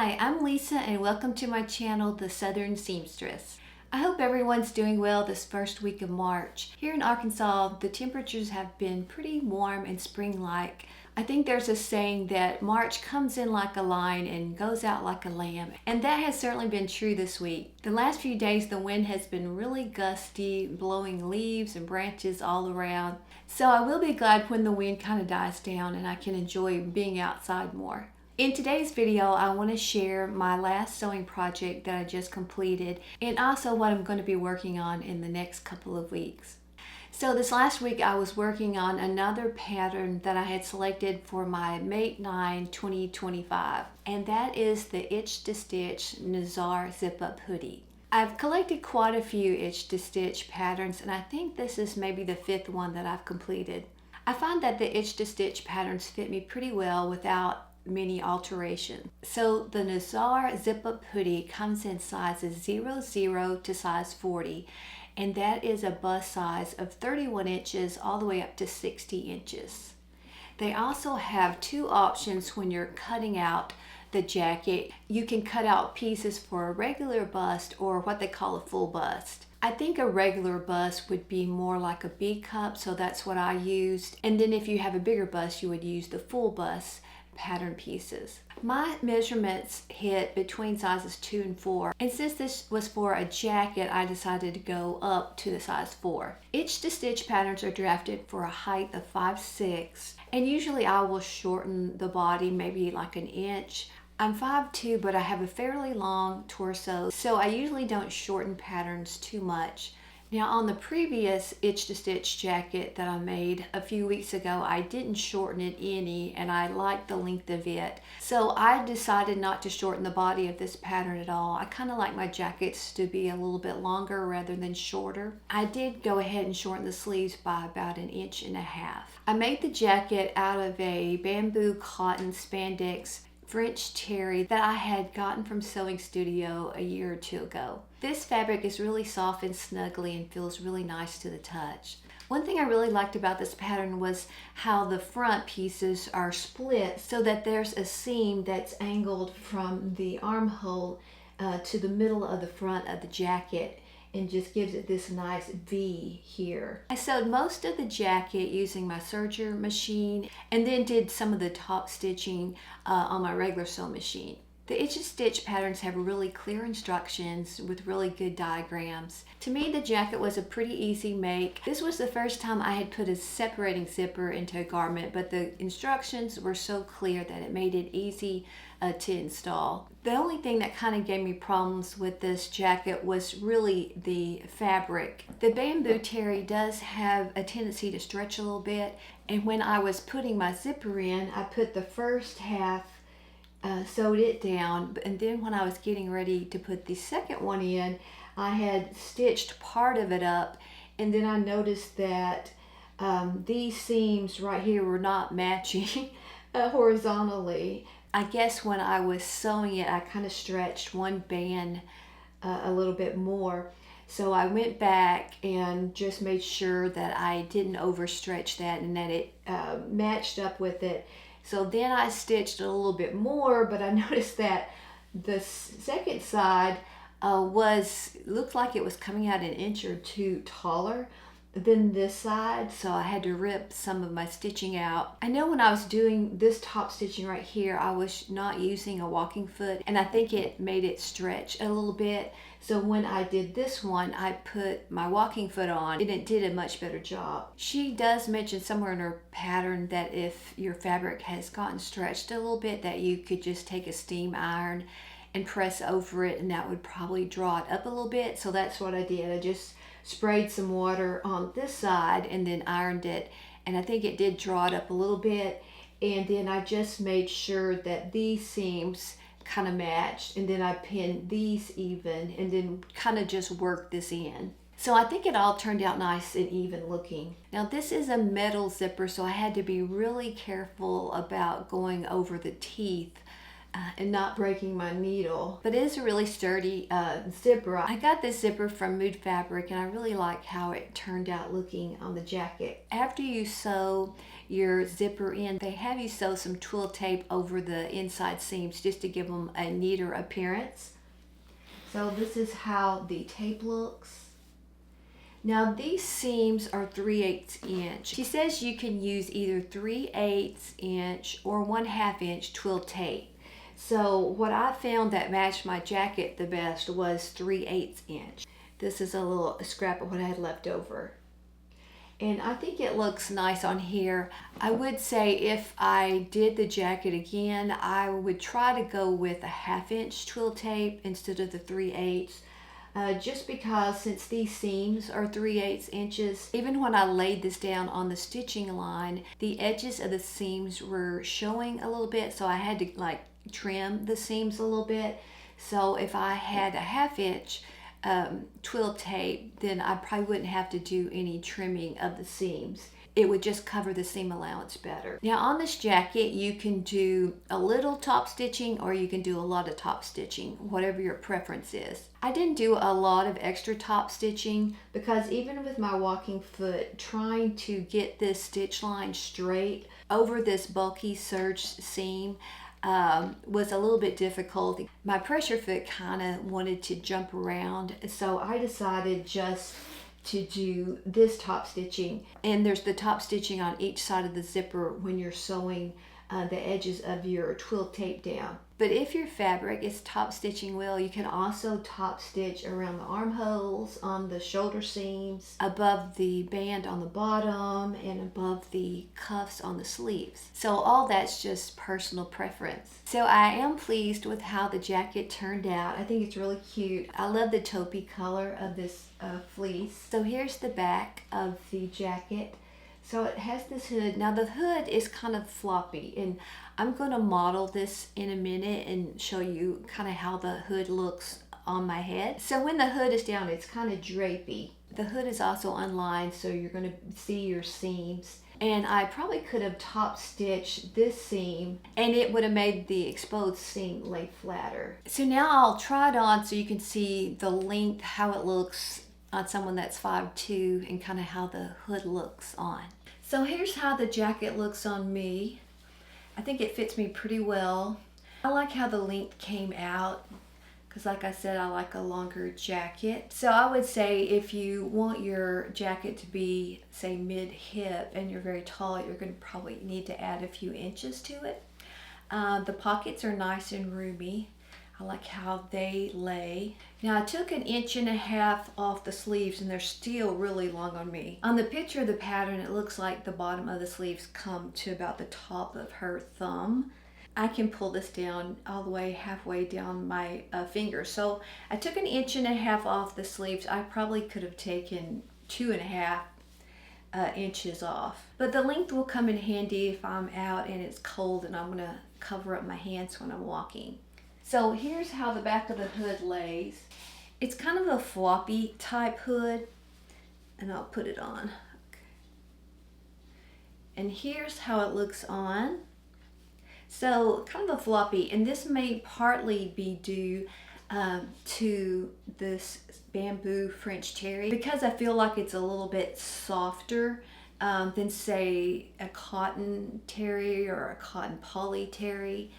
Hi, I'm Lisa and welcome to my channel, The Southern Seamstress. I hope everyone's doing well this first week of March. Here in Arkansas, the temperatures have been pretty warm and spring-like. I think there's a saying that March comes in like a lion and goes out like a lamb, and that has certainly been true this week. The last few days the wind has been really gusty, blowing leaves and branches all around. So I will be glad when the wind kind of dies down and I can enjoy being outside more. In today's video, I want to share my last sewing project that I just completed and also what I'm going to be working on in the next couple of weeks. So this last week I was working on another pattern that I had selected for my Make 9 2025, and that is the Itch to Stitch Nazare Zip-Up Hoodie. I've collected quite a few Itch to Stitch patterns, and I think this is maybe the 5th one that I've completed. I find that the Itch to Stitch patterns fit me pretty well without many alterations. So the Nazare Zip-Up Hoodie comes in sizes 00 to size 40, and that is a bust size of 31 inches all the way up to 60 inches. They also have two options when you're cutting out the jacket. You can cut out pieces for a regular bust or what they call a full bust. I think a regular bust would be more like a B cup, so that's what I used. And then if you have a bigger bust, you would use the full bust pattern pieces. My measurements hit between sizes 2 and 4, and since this was for a jacket, I decided to go up to the size 4. Itch to Stitch patterns are drafted for a height of 5'6", and usually I will shorten the body maybe like an inch. I'm 5'2", but I have a fairly long torso, so I usually don't shorten patterns too much. Now on the previous Itch to Stitch jacket that I made a few weeks ago, I didn't shorten it any, and I liked the length of it. So I decided not to shorten the body of this pattern at all. I kind of like my jackets to be a little bit longer rather than shorter. I did go ahead and shorten the sleeves by about 1.5 inches. I made the jacket out of a bamboo cotton spandex French terry that I had gotten from Sewing Studio a year or 2 ago. This fabric is really soft and snuggly and feels really nice to the touch. One thing I really liked about this pattern was how the front pieces are split so that there's a seam that's angled from the armhole to the middle of the front of the jacket, and just gives it this nice V here. I sewed most of the jacket using my serger machine and then did some of the top stitching on my regular sewing machine. The Itch to Stitch patterns have really clear instructions with really good diagrams. To me, the jacket was a pretty easy make. This was the first time I had put a separating zipper into a garment, but the instructions were so clear that it made it easy to install. The only thing that kind of gave me problems with this jacket was really the fabric. The bamboo terry does have a tendency to stretch a little bit, and when I was putting my zipper in, I put the first half, sewed it down, and then when I was getting ready to put the second one in, I had stitched part of it up, and then I noticed that these seams right here were not matching horizontally. I guess when I was sewing it, I kind of stretched one band a little bit more. So I went back and just made sure that I didn't overstretch that and that it matched up with it. So then I stitched a little bit more, but I noticed that the second side looked like it was coming out 1 inch or 2 taller than this side, so I had to rip some of my stitching out. I know when I was doing this top stitching right here, I was not using a walking foot, and I think it made it stretch a little bit. So when I did this one, I put my walking foot on, and it did a much better job. She does mention somewhere in her pattern that if your fabric has gotten stretched a little bit, that you could just take a steam iron and press over it, and that would probably draw it up a little bit. So that's what I did. I just sprayed some water on this side and then ironed it, and I think it did draw it up a little bit. And then I just made sure that these seams kind of matched, and then I pinned these even, and then kind of just worked this in. So I think it all turned out nice and even looking. Now this is a metal zipper, so I had to be really careful about going over the teeth and not breaking my needle. But it is a really sturdy zipper. I got this zipper from Mood Fabric, and I really like how it turned out looking on the jacket. After you sew your zipper in, they have you sew some twill tape over the inside seams just to give them a neater appearance. So this is how the tape looks. Now these seams are 3/8 inch. She says you can use either 3/8 inch or 1/2 inch twill tape. So what I found that matched my jacket the best was 3/8 inch. This is a little scrap of what I had left over. And I think it looks nice on here. I would say if I did the jacket again, I would try to go with a 1/2 inch twill tape instead of the 3/8. Just because since these seams are 3/8 inches, even when I laid this down on the stitching line, the edges of the seams were showing a little bit, so I had to like trim the seams a little bit. So if I had a 1/2 inch twill tape, then I probably wouldn't have to do any trimming of the seams. It would just cover the seam allowance better. Now on this jacket, you can do a little top stitching or you can do a lot of top stitching, whatever your preference is. I didn't do a lot of extra top stitching because even with my walking foot, trying to get this stitch line straight over this bulky serge seam was a little bit difficult. My pressure foot kind of wanted to jump around, so I decided just to do this top stitching. And there's the top stitching on each side of the zipper when you're sewing the edges of your twill tape down. But if your fabric is top stitching well, you can also top stitch around the armholes, on the shoulder seams, above the band on the bottom, and above the cuffs on the sleeves. So all that's just personal preference. So I am pleased with how the jacket turned out. I think it's really cute. I love the taupey color of this fleece. So here's the back of the jacket. So it has this hood. Now the hood is kind of floppy, and I'm going to model this in a minute and show you kind of how the hood looks on my head. So when the hood is down, it's kind of drapey. The hood is also unlined, so you're going to see your seams. And I probably could have top stitched this seam and it would have made the exposed seam lay flatter. So now I'll try it on so you can see the length, how it looks on someone that's 5'2", and kind of how the hood looks on. So here's how the jacket looks on me. I think it fits me pretty well. I like how the length came out because, like I said, I like a longer jacket. So I would say if you want your jacket to be, say, mid-hip and you're very tall, you're going to probably need to add a few inches to it. The pockets are nice and roomy. I like how they lay. Now I took 1.5 inches off the sleeves and they're still really long on me. On the picture of the pattern, it looks like the bottom of the sleeves come to about the top of her thumb. I can pull this down all the way halfway down my finger. So I took 1.5 inches off the sleeves. I probably could have taken 2.5 inches off. But the length will come in handy if I'm out and it's cold and I'm gonna cover up my hands when I'm walking. So here's how the back of the hood lays. It's kind of a floppy type hood, and I'll put it on. Okay. And here's how it looks on. So kind of a floppy, and this may partly be due to this bamboo French terry because I feel like it's a little bit softer than, say, a cotton terry or a cotton poly terry.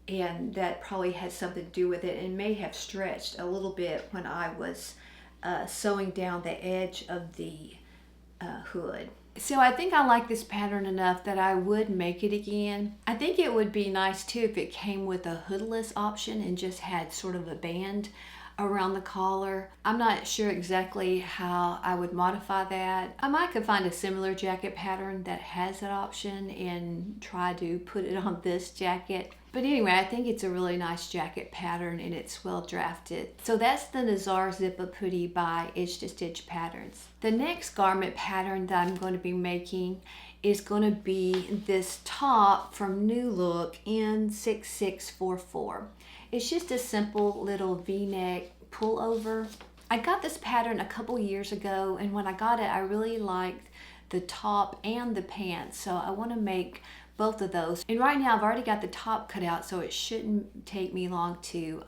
And that probably has something to do with it, and may have stretched a little bit when I was sewing down the edge of the hood. So I think I like this pattern enough that I would make it again. I think it would be nice too if it came with a hoodless option and just had sort of a band around the collar. I'm not sure exactly how I would modify that. I might could find a similar jacket pattern that has that option and try to put it on this jacket. But anyway, I think it's a really nice jacket pattern and it's well drafted. So that's the Nazare Zip-Up Hoodie by Itch to Stitch Patterns. The next garment pattern that I'm going to be making is going to be this top from New Look in 6644. It's just a simple little V-neck pullover. I got this pattern a couple years ago, and when I got it, I really liked the top and the pants. So I want to make both of those. And right now I've already got the top cut out, so it shouldn't take me long to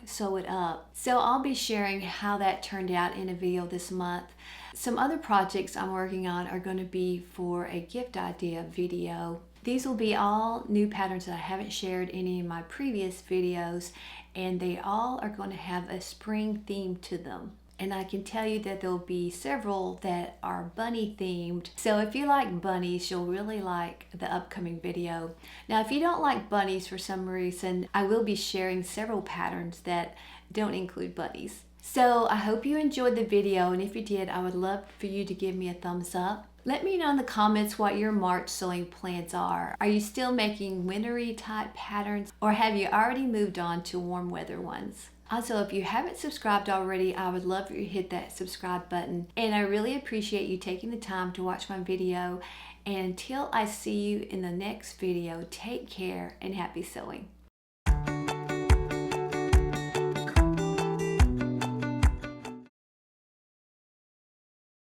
sew it up. So I'll be sharing how that turned out in a video this month. Some other projects I'm working on are going to be for a gift idea video. These will be all new patterns that I haven't shared in any of my previous videos, and they all are going to have a spring theme to them. And I can tell you that there'll be several that are bunny themed. So if you like bunnies, you'll really like the upcoming video. Now, if you don't like bunnies for some reason, I will be sharing several patterns that don't include bunnies. So I hope you enjoyed the video, and if you did, I would love for you to give me a thumbs up. Let me know in the comments what your March sewing plans are. Are you still making wintry type patterns, or have you already moved on to warm weather ones? Also, if you haven't subscribed already, I would love for you to hit that subscribe button. And I really appreciate you taking the time to watch my video. And until I see you in the next video, take care and happy sewing.